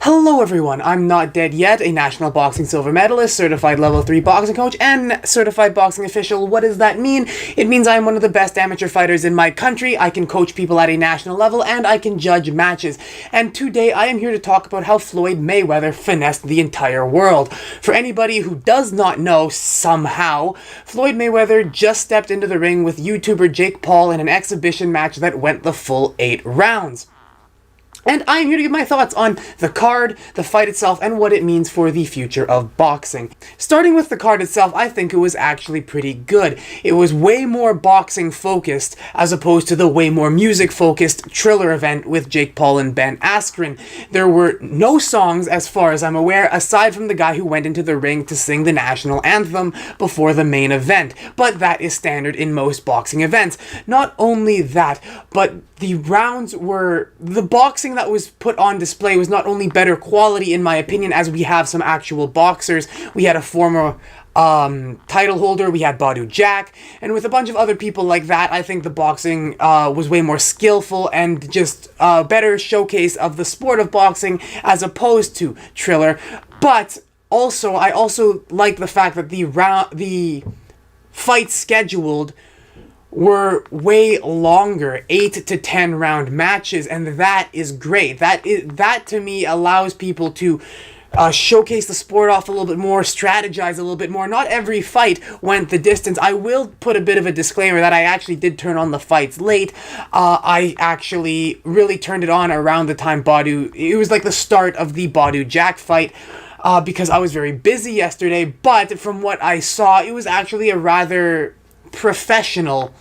Hello everyone, I'm not dead yet, a national boxing silver medalist, certified level 3 boxing coach, and certified boxing official. What does that mean? It means I am one of the best amateur fighters in my country, I can coach people at a national level, and I can judge matches. And today I am here to talk about how Floyd Mayweather finessed the entire world. For anybody who does not know, somehow, Floyd Mayweather just stepped into the ring with YouTuber Jake Paul in an exhibition match that went the full 8 rounds. And I am here to give my thoughts on the card, the fight itself, and what it means for the future of boxing. Starting with the card itself, I think it was actually pretty good. It was way more boxing focused as opposed to the way more music focused Triller event with Jake Paul and Ben Askren. There were no songs, as far as I'm aware, aside from the guy who went into the ring to sing the national anthem before the main event. But that is standard in most boxing events. Not only that, but the rounds were... the boxing that was put on display was not only better quality, in my opinion, as we have some actual boxers. We had a former title holder, we had Badu Jack, and with a bunch of other people like that, I think the boxing was way more skillful and just a better showcase of the sport of boxing as opposed to Triller. But also, I also like the fact that the fights scheduled were way longer, 8 to 10 round matches, and that is great. That to me allows people to showcase the sport off a little bit more, strategize a little bit more. Not every fight went the distance. I will put a bit of a disclaimer that I actually did turn on the fights late. I actually really turned it on around the time it was like the start of the Badu Jack fight. Because I was very busy yesterday, but from what I saw, it was actually a rather professional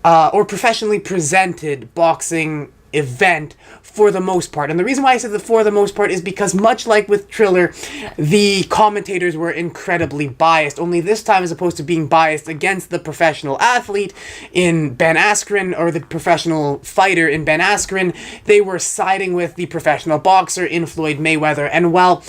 or professionally presented boxing event for the most part. And the reason why I said the for the most part is because, much like with Triller, the commentators were incredibly biased, only this time, as opposed to being biased against the professional athlete in Ben Askren, or the professional fighter in Ben Askren, they were siding with the professional boxer in Floyd Mayweather. And while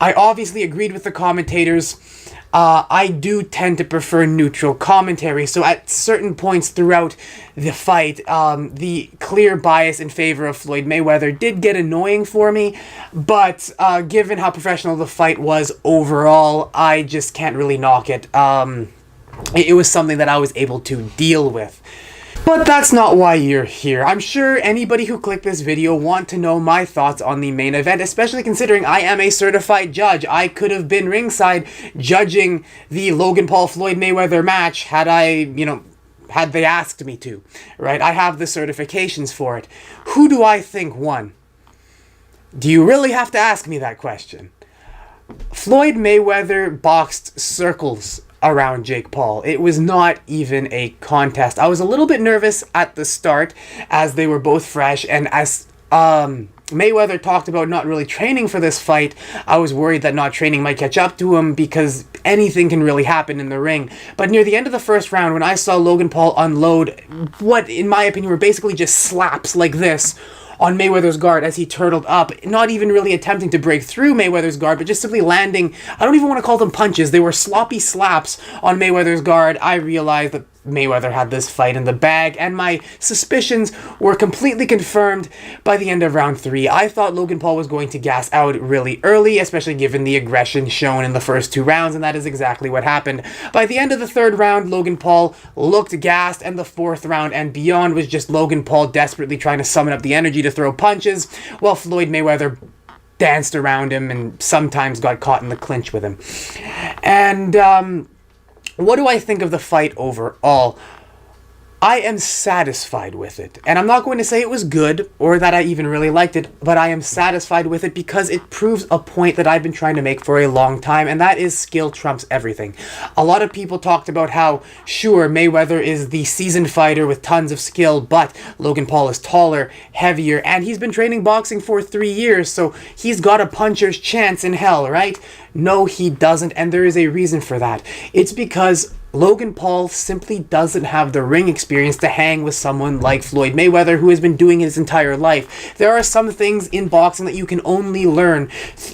I obviously agreed with the commentators, I do tend to prefer neutral commentary. So at certain points throughout the fight, the clear bias in favor of Floyd Mayweather did get annoying for me. But given how professional the fight was overall, I just can't really knock it. It was something that I was able to deal with. But that's not why you're here. I'm sure anybody who clicked this video want to know my thoughts on the main event, especially considering I am a certified judge. I could have been ringside judging the Logan Paul Floyd Mayweather match had had they asked me to, right? I have the certifications for it. Who do I think won? Do you really have to ask me that question? Floyd Mayweather boxed circles around Jake Paul. It was not even a contest. I was a little bit nervous at the start as they were both fresh, and as Mayweather talked about not really training for this fight, I was worried that not training might catch up to him, because anything can really happen in the ring. But near the end of the first round, when I saw Logan Paul unload what, in my opinion, were basically just slaps like this on Mayweather's guard as he turtled up, not even really attempting to break through Mayweather's guard, but just simply landing, I don't even want to call them punches, they were sloppy slaps on Mayweather's guard, I realized that Mayweather had this fight in the bag, and my suspicions were completely confirmed by the end of round 3. I thought Logan Paul was going to gas out really early, especially given the aggression shown in the first 2 rounds, and that is exactly what happened. By the end of the 3rd round, Logan Paul looked gassed, and the 4th round and beyond was just Logan Paul desperately trying to summon up the energy to throw punches, while Floyd Mayweather danced around him and sometimes got caught in the clinch with him. And what do I think of the fight overall? I am satisfied with it. And I'm not going to say it was good or that I even really liked it, but I am satisfied with it because it proves a point that I've been trying to make for a long time, and that is skill trumps everything. A lot of people talked about how, sure, Mayweather is the seasoned fighter with tons of skill, but Logan Paul is taller, heavier, and he's been training boxing for 3 years, so he's got a puncher's chance in hell, right? No, he doesn't, and there is a reason for that. It's because Logan Paul simply doesn't have the ring experience to hang with someone like Floyd Mayweather, who has been doing his entire life. There are some things in boxing that you can only learn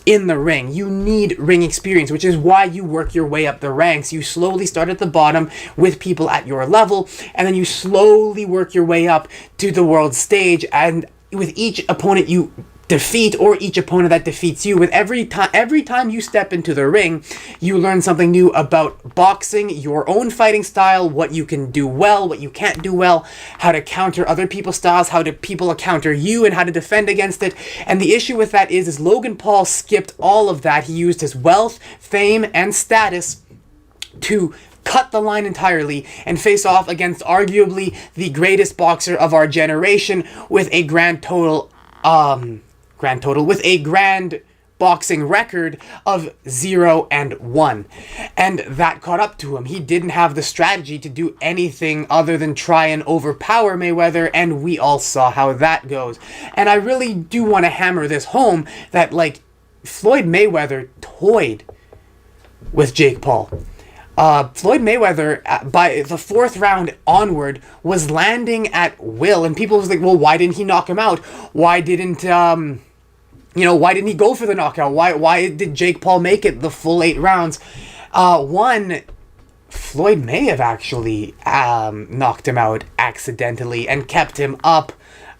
in the ring. You need ring experience, which is why you work your way up the ranks. You slowly start at the bottom with people at your level, and then you slowly work your way up to the world stage, and with each opponent you defeat or each opponent that defeats you. With every time you step into the ring, you learn something new about boxing, your own fighting style, what you can do well, what you can't do well, how to counter other people's styles, how do people counter you, and how to defend against it. And the issue with that is Logan Paul skipped all of that. He used his wealth, fame, and status to cut the line entirely and face off against arguably the greatest boxer of our generation with a grand boxing record of 0-1. And that caught up to him. He didn't have the strategy to do anything other than try and overpower Mayweather, and we all saw how that goes. And I really do want to hammer this home that, like, Floyd Mayweather toyed with Jake Paul. Floyd Mayweather, by the fourth round onward, was landing at will, and people was like, well, why didn't he knock him out? Why didn't why didn't he go for the knockout? Why did Jake Paul make it the full 8 rounds? Floyd may have actually knocked him out accidentally and kept him up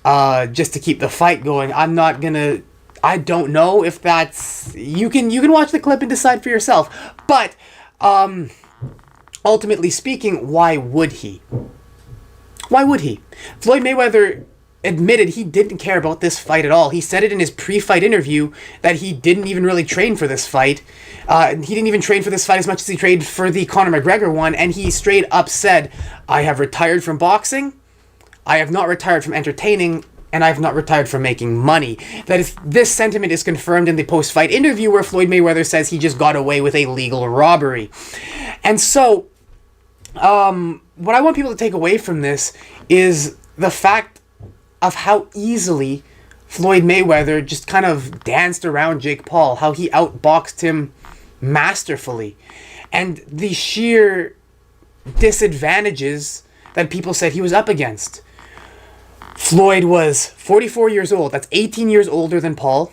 just to keep the fight going. I don't know if that's... You can watch the clip and decide for yourself. But ultimately speaking, why would he? Why would he? Floyd Mayweather admitted he didn't care about this fight at all. He said it in his pre-fight interview that he didn't even really train for this fight. He didn't even train for this fight as much as he trained for the Conor McGregor one, and he straight up said, I have retired from boxing, I have not retired from entertaining, and I have not retired from making money. This sentiment is confirmed in the post-fight interview where Floyd Mayweather says he just got away with a legal robbery. And so, what I want people to take away from this is the fact of how easily Floyd Mayweather just kind of danced around Jake Paul, how he outboxed him masterfully, and the sheer disadvantages that people said he was up against. Floyd was 44 years old. That's 18 years older than Paul.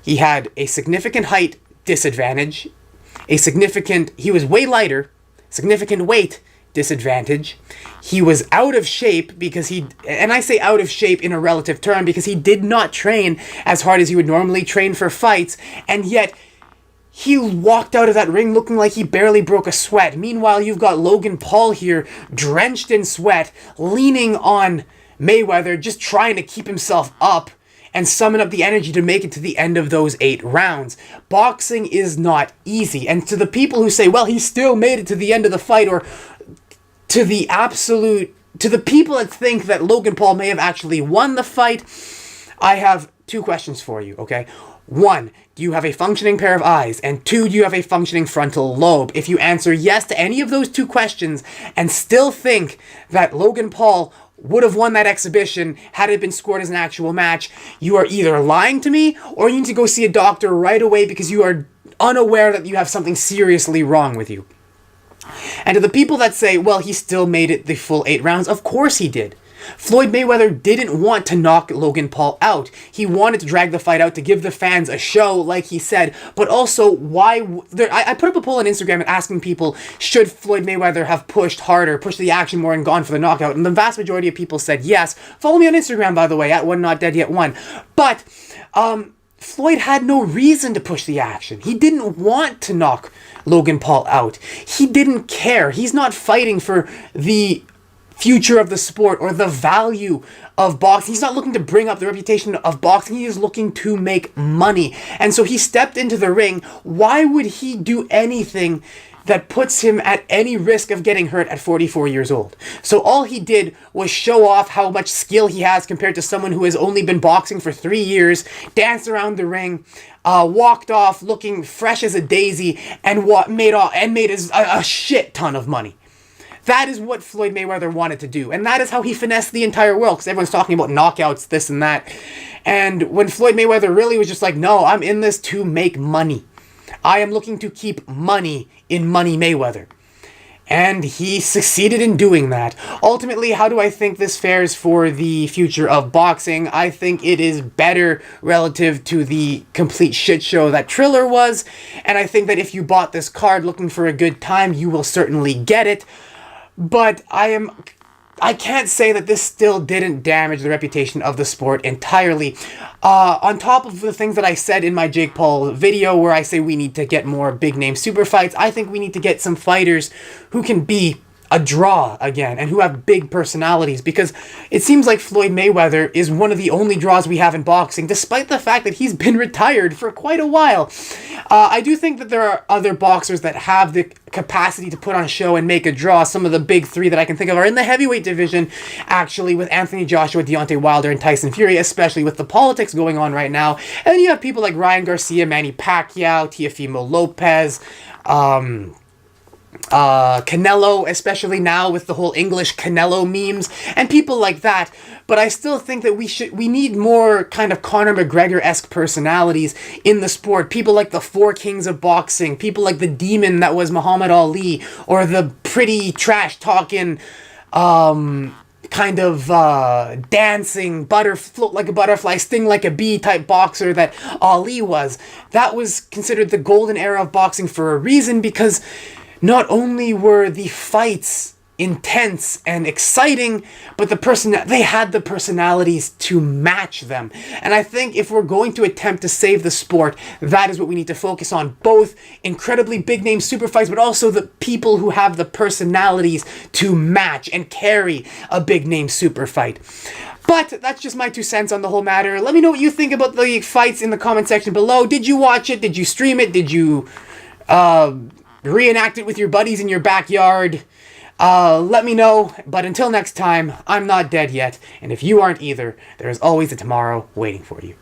He had a significant height disadvantage. He was way lighter, significant weight disadvantage. He was out of shape because and I say out of shape in a relative term because he did not train as hard as he would normally train for fights, and yet he walked out of that ring looking like he barely broke a sweat. Meanwhile, you've got Logan Paul here, drenched in sweat, leaning on Mayweather, just trying to keep himself up and summon up the energy to make it to the end of those 8 rounds. Boxing is not easy. And to the people who say, well, he still made it to the end of the fight, or to the people that think that Logan Paul may have actually won the fight, I have 2 questions for you, okay? 1, do you have a functioning pair of eyes? And 2, do you have a functioning frontal lobe? If you answer yes to any of those 2 questions and still think that Logan Paul would have won that exhibition had it been scored as an actual match, you are either lying to me or you need to go see a doctor right away because you are unaware that you have something seriously wrong with you. And to the people that say, well, he still made it the full 8 rounds, of course he did. Floyd Mayweather didn't want to knock Logan Paul out. He wanted to drag the fight out to give the fans a show, like he said. But also, I put up a poll on Instagram asking people, should Floyd Mayweather have pushed harder, pushed the action more, and gone for the knockout? And the vast majority of people said yes. Follow me on Instagram, by the way, at OneNotDeadYet1. But Floyd had no reason to push the action. He didn't want to knock Logan Paul out. He didn't care. He's not fighting for the future of the sport or the value of boxing. He's not looking to bring up the reputation of boxing. He is looking to make money. And so he stepped into the ring. Why would he do anything that puts him at any risk of getting hurt at 44 years old? So all he did was show off how much skill he has compared to someone who has only been boxing for 3 years, danced around the ring, walked off looking fresh as a daisy, and made a shit ton of money. That is what Floyd Mayweather wanted to do. And that is how he finessed the entire world. Because everyone's talking about knockouts, this and that. And when Floyd Mayweather really was just like, no, I'm in this to make money. I am looking to keep money in Money Mayweather. And he succeeded in doing that. Ultimately, how do I think this fares for the future of boxing? I think it is better relative to the complete shit show that Triller was. And I think that if you bought this card looking for a good time, you will certainly get it. But I am I can't say that this still didn't damage the reputation of the sport entirely. On top of the things that I said in my Jake Paul video where I say we need to get more big name super fights, I think we need to get some fighters who can be a draw again and who have big personalities, because it seems like Floyd Mayweather is one of the only draws we have in boxing, despite the fact that he's been retired for quite a while. I do think that there are other boxers that have the capacity to put on a show and make a draw. Some of the big three that I can think of are in the heavyweight division, actually, with Anthony Joshua, Deontay Wilder, and Tyson Fury, especially with the politics going on right now. And then you have people like Ryan Garcia, Manny Pacquiao, Teofimo Lopez, Canelo, especially now with the whole English Canelo memes and people like that. But I still think that we need more kind of Conor McGregor-esque personalities in the sport. People like the Four Kings of Boxing, people like the demon that was Muhammad Ali, or the pretty trash talking kind of dancing, float like a butterfly, sting like a bee type boxer that Ali was. That was considered the golden era of boxing for a reason, because not only were the fights intense and exciting, but they had the personalities to match them. And I think if we're going to attempt to save the sport, that is what we need to focus on. Both incredibly big name super fights, but also the people who have the personalities to match and carry a big name super fight. But that's just my 2 cents on the whole matter. Let me know what you think about the fights in the comment section below. Did you watch it? Did you stream it? Did you reenact it with your buddies in your backyard? Let me know. But until next time, I'm not dead yet, and if you aren't either, there is always a tomorrow waiting for you.